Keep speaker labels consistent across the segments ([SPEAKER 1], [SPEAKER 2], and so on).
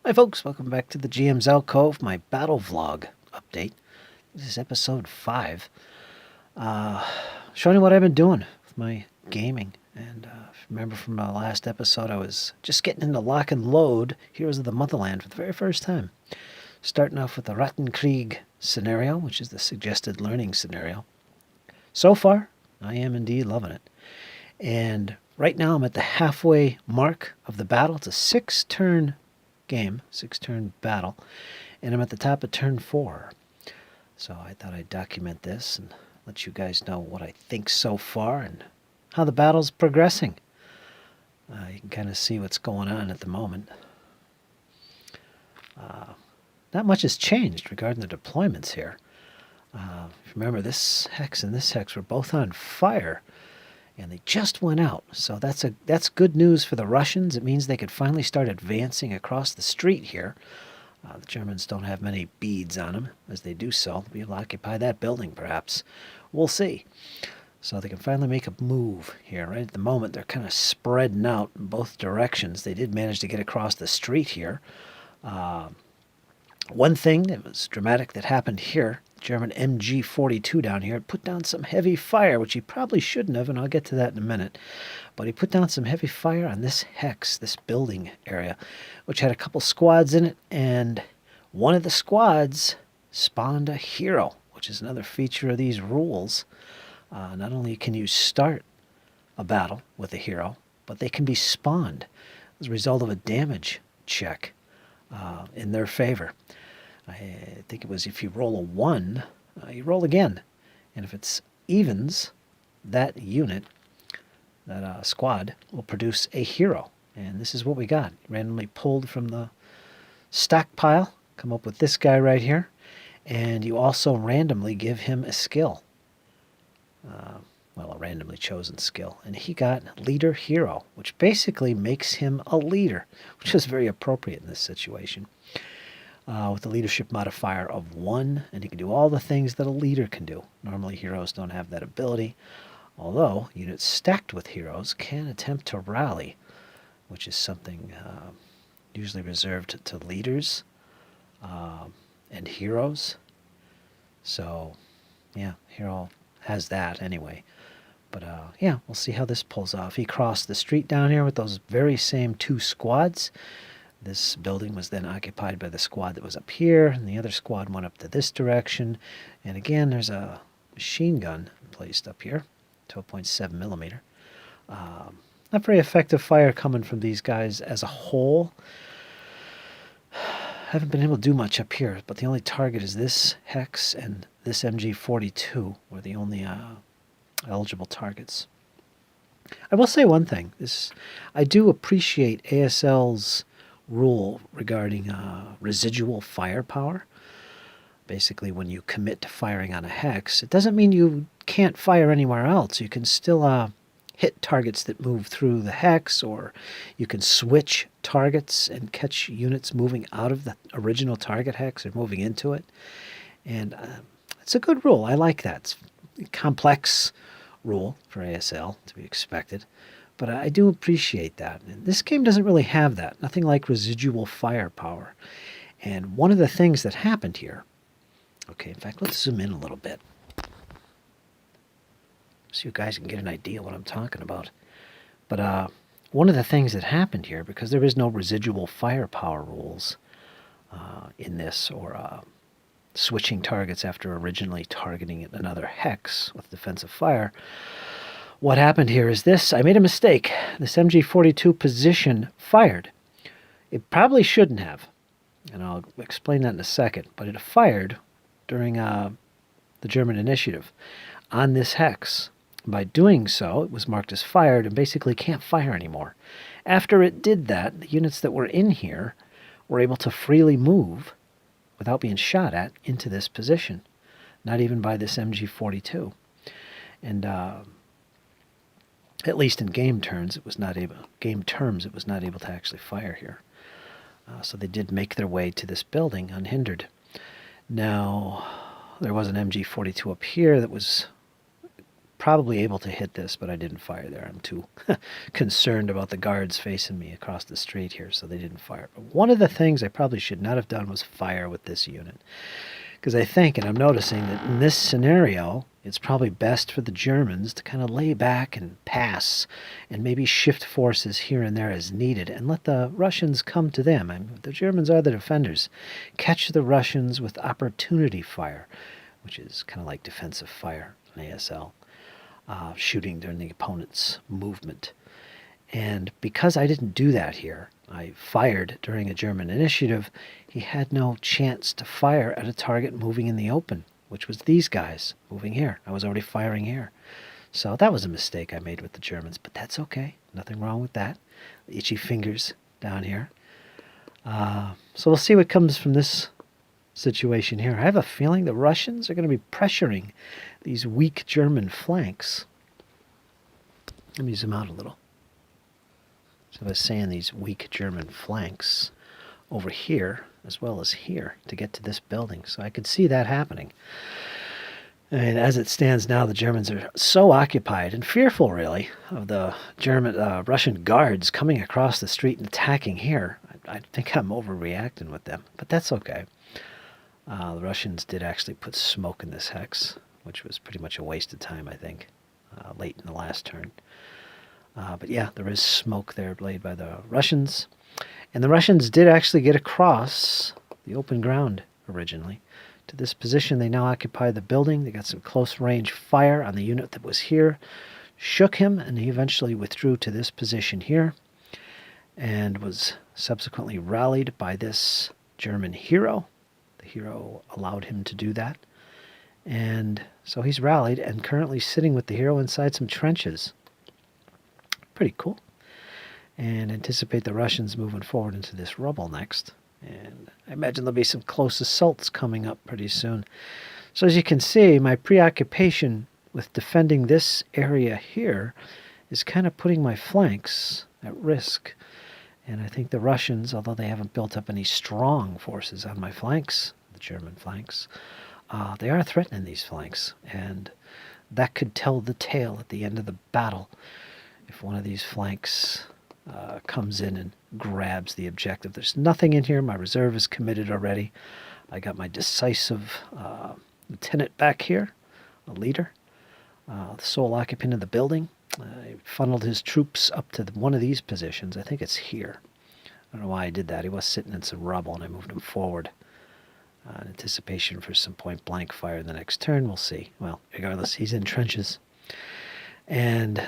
[SPEAKER 1] Hi folks, welcome back to the GM's Alcove, my battle vlog update. This is episode 5. Showing you what I've been doing with my gaming. And if you remember from the last episode, I was just getting into lock and load Heroes of the Motherland for the very first time. Starting off with the Rattenkrieg scenario, which is the suggested learning scenario. So far, I am indeed loving it. And right now I'm at the halfway mark of the battle. It's a 6-turn game, 6-turn battle, and I'm at the top of turn 4. So I thought I'd document this and let you guys know what I think so far and how the battle's progressing. You can kind of see what's going on at the moment. Not much has changed regarding the deployments here. Remember, this hex and this hex were both on fire, and they just went out. So that's good news for the Russians. It means they could finally start advancing across the street here. The Germans don't have many beads on them. As they do so, they'll be able to occupy that building, perhaps. We'll see. So they can finally make a move here. Right at the moment, they're kind of spreading out in both directions. They did manage to get across the street here. One thing that was dramatic that happened here, German MG42 down here, put down some heavy fire, which he probably shouldn't have, and I'll get to that in a minute. But he put down some heavy fire on this hex, this building area, which had a couple squads in it, and one of the squads spawned a hero, which is another feature of these rules. Not only can you start a battle with a hero, but they can be spawned as a result of a damage check in their favor. I think it was if you roll a 1, you roll again. And if it's evens, that unit, that squad, will produce a hero. And this is what we got. Randomly pulled from the stockpile. Come up with this guy right here. And you also randomly give him a skill. Well, a randomly chosen skill. And he got Leader Hero, which basically makes him a leader, which is very appropriate in this situation. With a leadership modifier of 1, and he can do all the things that a leader can do. Normally, heroes don't have that ability, although units stacked with heroes can attempt to rally, which is something usually reserved to leaders and heroes. So, yeah, hero has that anyway. But, yeah, we'll see how this pulls off. He crossed the street down here with those very same 2 squads. This building was then occupied by the squad that was up here, and the other squad went up to this direction. And again, there's a machine gun placed up here, 12.7 millimeter. Not very effective fire coming from these guys as a whole. Haven't been able to do much up here, but the only target is this hex and this MG42 were the only eligible targets. I will say one thing. I do appreciate ASL's rule regarding residual firepower. Basically, when you commit to firing on a hex, it doesn't mean you can't fire anywhere else. You can still hit targets that move through the hex, or you can switch targets and catch units moving out of the original target hex or moving into it. And it's a good rule. I like that. It's a complex rule for ASL, to be expected. But I do appreciate that. And this game doesn't really have that. Nothing like residual firepower. And one of the things that happened here... Okay, in fact, let's zoom in a little bit, so you guys can get an idea what I'm talking about. But one of the things that happened here, because there is no residual firepower rules in this, or switching targets after originally targeting another hex with defensive fire... What happened here is this. I made a mistake. This MG42 position fired. It probably shouldn't have, and I'll explain that in a second, but it fired during the German initiative on this hex. By doing so, it was marked as fired and basically can't fire anymore. After it did that, the units that were in here were able to freely move without being shot at into this position, not even by this MG42. And at least in game terms, it was not able to actually fire here. So they did make their way to this building unhindered. Now, there was an MG42 up here that was probably able to hit this, but I didn't fire there. I'm too concerned about the guards facing me across the street here, so they didn't fire. But one of the things I probably should not have done was fire with this unit. Because I think, and I'm noticing that in this scenario, it's probably best for the Germans to kind of lay back and pass and maybe shift forces here and there as needed and let the Russians come to them. I mean, the Germans are the defenders. Catch the Russians with opportunity fire, which is kind of like defensive fire in ASL, shooting during the opponent's movement. And because I didn't do that here, I fired during a German initiative, he had no chance to fire at a target moving in the open, which was these guys moving here. I was already firing here. So that was a mistake I made with the Germans, but that's okay. Nothing wrong with that. Itchy fingers down here. So we'll see what comes from this situation here. I have a feeling the Russians are going to be pressuring these weak German flanks. Let me zoom out a little. So I was saying these weak German flanks over here as well as here to get to this building. So I could see that happening. And as it stands now, the Germans are so occupied and fearful, really, of the Russian guards coming across the street and attacking here. I think I'm overreacting with them, but that's okay. The Russians did actually put smoke in this hex, which was pretty much a waste of time, I think, late in the last turn. But yeah, there is smoke there laid by the Russians. And the Russians did actually get across the open ground originally to this position. They now occupy the building. They got some close range fire on the unit that was here, shook him, and he eventually withdrew to this position here and was subsequently rallied by this German hero. The hero allowed him to do that. And so he's rallied and currently sitting with the hero inside some trenches. Pretty cool. And anticipate the Russians moving forward into this rubble next. And I imagine there'll be some close assaults coming up pretty soon. So as you can see, my preoccupation with defending this area here is kind of putting my flanks at risk. And I think the Russians, although they haven't built up any strong forces on my flanks, the German flanks, they are threatening these flanks. And that could tell the tale at the end of the battle if one of these flanks comes in and grabs the objective. There's nothing in here. My reserve is committed already. I got my decisive lieutenant back here, a leader, the sole occupant of the building. I funneled his troops up to one of these positions. I think it's here. I don't know why I did that. He was sitting in some rubble, and I moved him forward in anticipation for some point-blank fire in the next turn. We'll see. Well, regardless, he's in trenches. And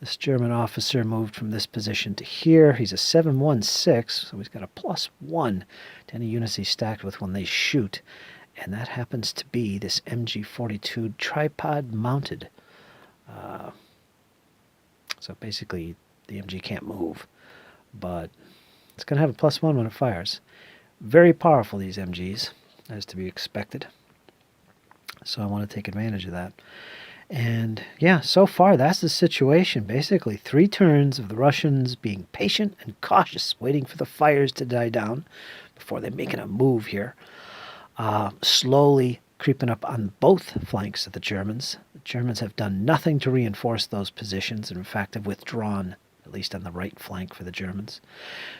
[SPEAKER 1] this German officer moved from this position to here. He's a 7-1-6, so he's got a +1 to any units he's stacked with when they shoot. And that happens to be this MG42 tripod-mounted. So basically, the MG can't move, but it's going to have a +1 when it fires. Very powerful, these MGs, as to be expected. So I want to take advantage of that. And yeah, so far that's the situation. Basically 3 turns of the Russians being patient and cautious, waiting for the fires to die down before they're making a move here. Slowly creeping up on both flanks of the Germans. The Germans have done nothing to reinforce those positions, and in fact have withdrawn, at least on the right flank for the Germans.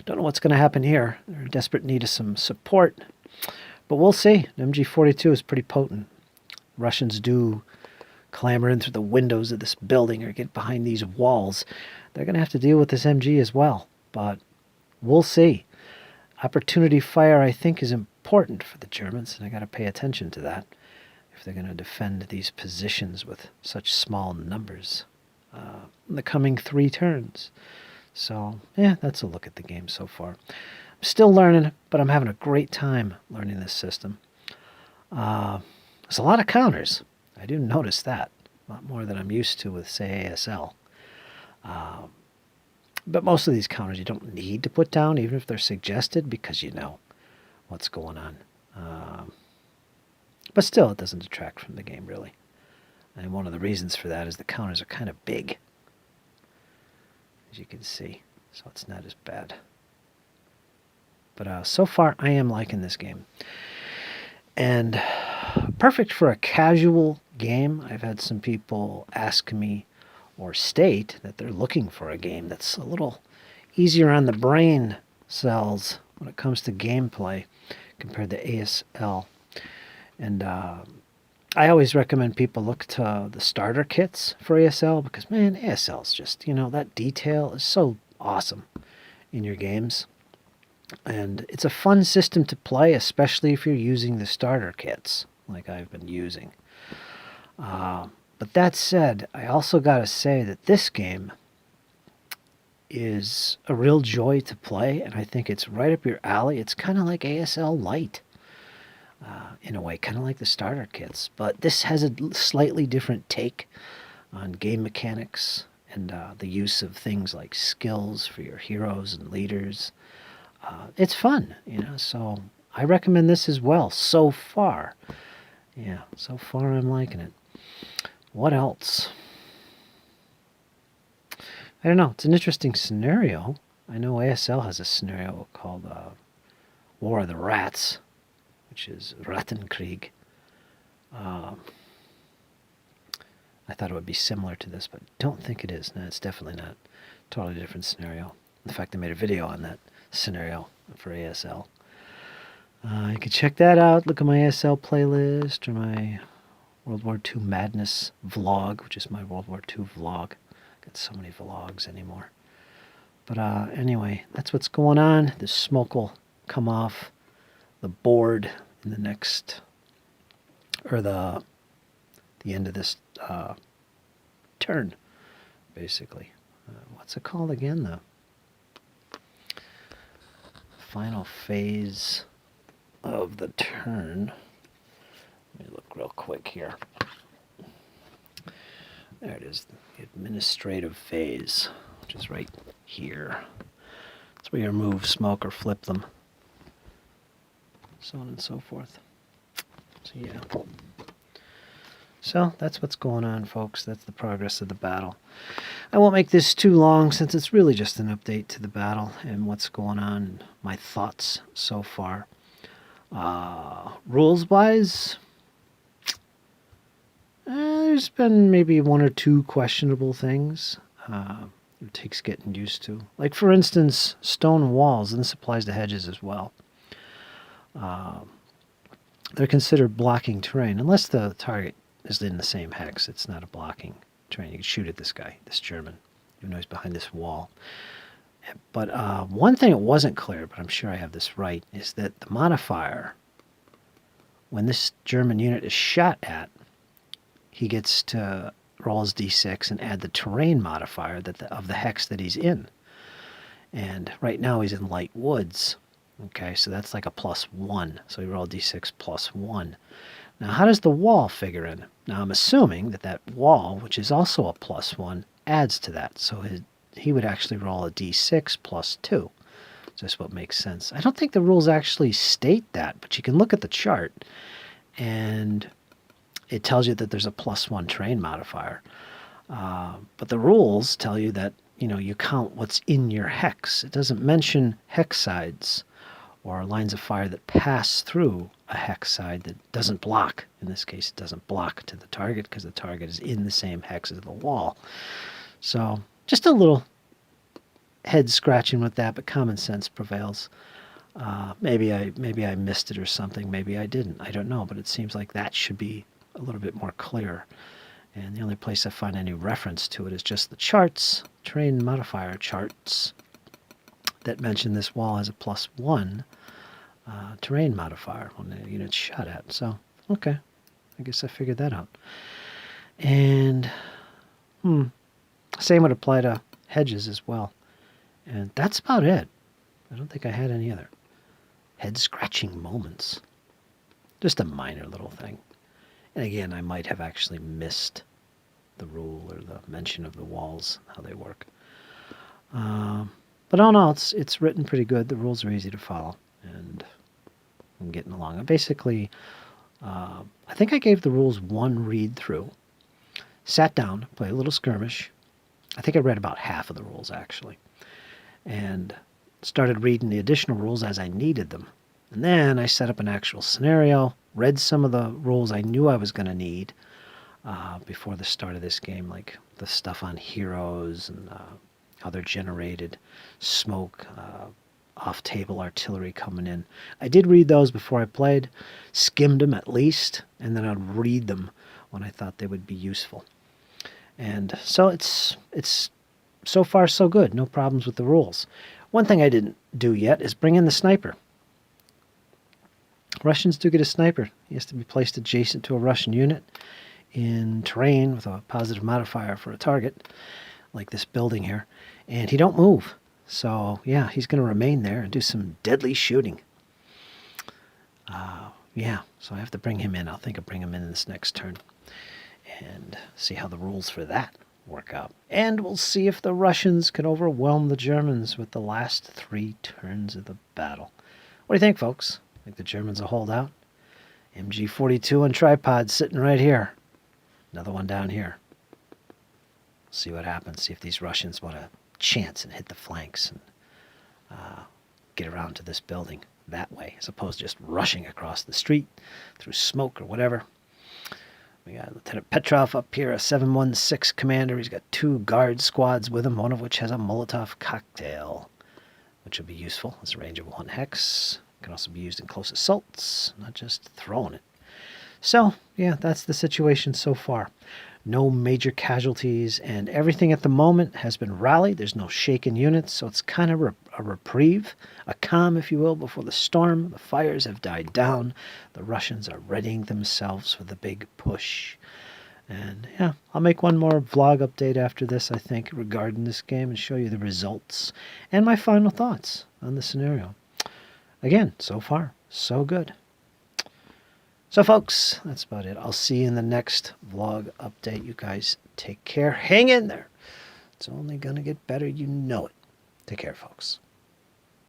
[SPEAKER 1] Don't know what's going to happen here. They're in desperate need of some support, but we'll see. The MG42 is pretty potent. Russians do clamber in through the windows of this building or get behind these walls. They're going to have to deal with this MG as well, but we'll see. Opportunity fire, I think, is important for the Germans, and I got to pay attention to that if they're going to defend these positions with such small numbers in the coming 3 turns. So, yeah, that's a look at the game so far. I'm still learning, but I'm having a great time learning this system. There's a lot of counters. I do notice that. A lot more than I'm used to with, say, ASL. But most of these counters you don't need to put down, even if they're suggested, because you know what's going on. But still, it doesn't detract from the game, really. And one of the reasons for that is the counters are kind of big, as you can see. So it's not as bad. But so far, I am liking this game. And perfect for a casual game. I've had some people ask me or state that they're looking for a game that's a little easier on the brain cells when it comes to gameplay compared to ASL. And I always recommend people look to the starter kits for ASL because, man, ASL is just, that detail is so awesome in your games. And it's a fun system to play, especially if you're using the starter kits like I've been using. But that said, I also got to say that this game is a real joy to play, and I think it's right up your alley. It's kind of like ASL Lite, in a way, kind of like the starter kits. But this has a slightly different take on game mechanics and the use of things like skills for your heroes and leaders. It's fun, so I recommend this as well so far. Yeah, so far I'm liking it. What else? I don't know. It's an interesting scenario. I know ASL has a scenario called War of the Rats, which is Rattenkrieg. I thought it would be similar to this, but don't think it is. No, it's definitely not. Totally different scenario. In fact, I made a video on that scenario for ASL. You can check that out. Look at my ASL playlist or my World War II Madness vlog, which is my World War II vlog. Got so many vlogs anymore. But anyway, that's what's going on. The smoke will come off the board in the next, or the end of this turn, basically. What's it called again? The final phase of the turn. Let me look real quick here. There it is, the administrative phase, which is right here. That's where you remove smoke or flip them, so on and so forth. So yeah. So that's what's going on, folks. That's the progress of the battle. I won't make this too long since it's really just an update to the battle and what's going on and my thoughts so far. Rules-wise, there's been maybe one or two questionable things. It takes getting used to. Like, for instance, stone walls, and this applies to hedges as well. They're considered blocking terrain, unless the target is in the same hex. It's not a blocking terrain. You can shoot at this guy, this German, even though he's behind this wall. But one thing that wasn't clear, but I'm sure I have this right, is that the modifier, when this German unit is shot at, he gets to roll his d6 and add the terrain modifier of the hex that he's in. And right now he's in light woods. Okay, so that's like a +1. So he rolled d6 +1. Now, how does the wall figure in? Now, I'm assuming that wall, which is also a +1, adds to that. So he would actually roll a d6 +2. That's what makes sense. I don't think the rules actually state that, but you can look at the chart, and it tells you that there's a +1 terrain modifier. But the rules tell you that, you count what's in your hex. It doesn't mention hex sides or lines of fire that pass through a hex side that doesn't block. In this case, it doesn't block to the target because the target is in the same hex as the wall. So just a little head scratching with that, but common sense prevails. Maybe I missed it or something. Maybe I didn't. I don't know, but it seems like that should be a little bit more clear. And the only place I find any reference to it is just the charts, terrain modifier charts, that mention this wall has a +1 terrain modifier when the unit's shot at. So, okay, I guess I figured that out. And same would apply to hedges as well. And that's about it. I don't think I had any other head-scratching moments. Just a minor little thing. And again, I might have actually missed the rule or the mention of the walls, how they work. But all in all, it's written pretty good. The rules are easy to follow, and I'm getting along. Basically, I think I gave the rules one read-through, sat down, played a little skirmish. I think I read about half of the rules, actually, and started reading the additional rules as I needed them. And then I set up an actual scenario, read some of the rules I knew I was going to need, before the start of this game, like the stuff on heroes and how they're generated, smoke, off-table artillery coming in. I did read those before I played, skimmed them at least, and then I'd read them when I thought they would be useful. And so it's so far so good. No problems with the rules. One thing I didn't do yet is bring in the sniper. Russians do get a sniper. He has to be placed adjacent to a Russian unit in terrain with a positive modifier for a target, like this building here, and he don't move. So yeah, he's going to remain there and do some deadly shooting. Yeah, so I have to bring him in. I'll think of bringing him in this next turn and see how the rules for that work out. And we'll see if the Russians can overwhelm the Germans with the last 3 turns of the battle. What do you think, folks? Think the Germans will hold out? MG42 on tripod sitting right here. Another one down here. See what happens. See if these Russians want to chance and hit the flanks and get around to this building that way, as opposed to just rushing across the street through smoke or whatever. We got Lieutenant Petrov up here, a 716 commander. He's got 2 guard squads with him, one of which has a Molotov cocktail, which will be useful. It's a range of 1 hex. Can also be used in close assaults, not just throwing it. So, yeah, that's the situation so far. No major casualties, and everything at the moment has been rallied. There's no shaken units, so it's kind of a reprieve, a calm, if you will, before the storm. The fires have died down. The Russians are readying themselves for the big push. And, yeah, I'll make one more vlog update after this, I think, regarding this game and show you the results and my final thoughts on the scenario. Again, so far, so good. So, folks, that's about it. I'll see you in the next vlog update. You guys take care. Hang in there. It's only going to get better. You know it. Take care, folks.